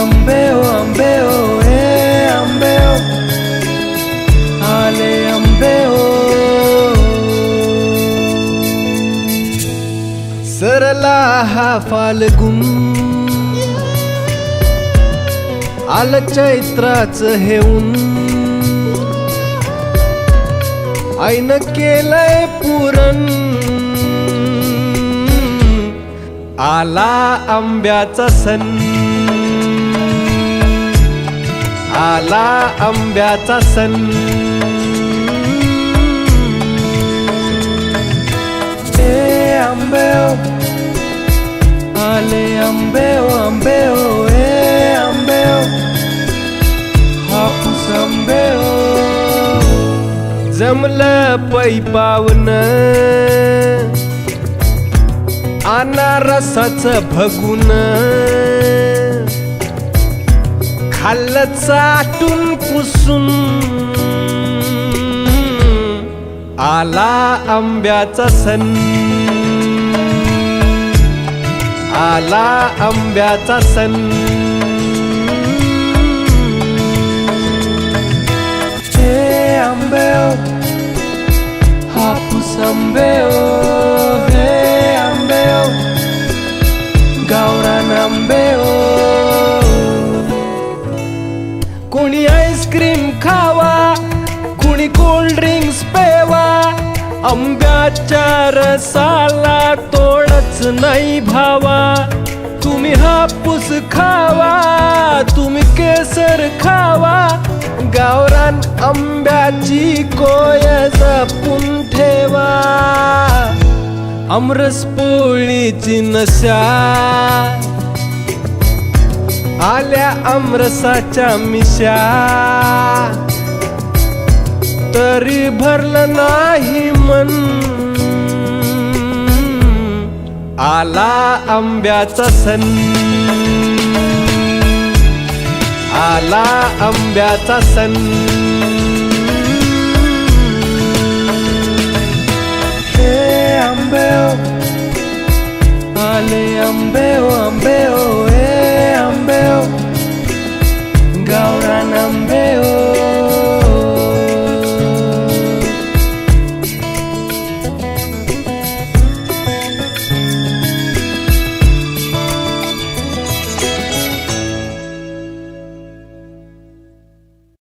आंबे ओ हे आंबे ओ, आले आंबे ओ. सरला हा फाल्गुन, आलं चैत्राचं हे ऊन, आईनं केलंय पुरण. आला आंब्याचा सण, आला आंब्याचा सण. हे आंबे ओ, आले आंबे ओ हे आंबे ओ, हापूस आंबे ओ. जमलं पैपावनं अनारसाचं भगुन, खाल्लं चाटून पुसून. आला आंब्याचा सण, आला आंब्याचा सण. हे आंबे ओ, हापूस आंबे ओ हे आंबे ओ, गावरान आंबे ओ. कोणी आईस्क्रीम खावा, कोणी कोल्ड ड्रिंक्स पेवा, आंब्याच्या रसाला तोडच नाही भावा. तुम्ही हापूस खावा, तुम्ही केसर खावा, गावरान आंब्याची कोय जपून ठेवा. आमरस पोळीची नशा, आल्या आमरसाच्या मिशा, तरी भरलं नाही मन. आला आंब्याचा सण, आला आंब्याचा सण. हे आंबे ओ, आले आंबे ओ हे आंबे ओ,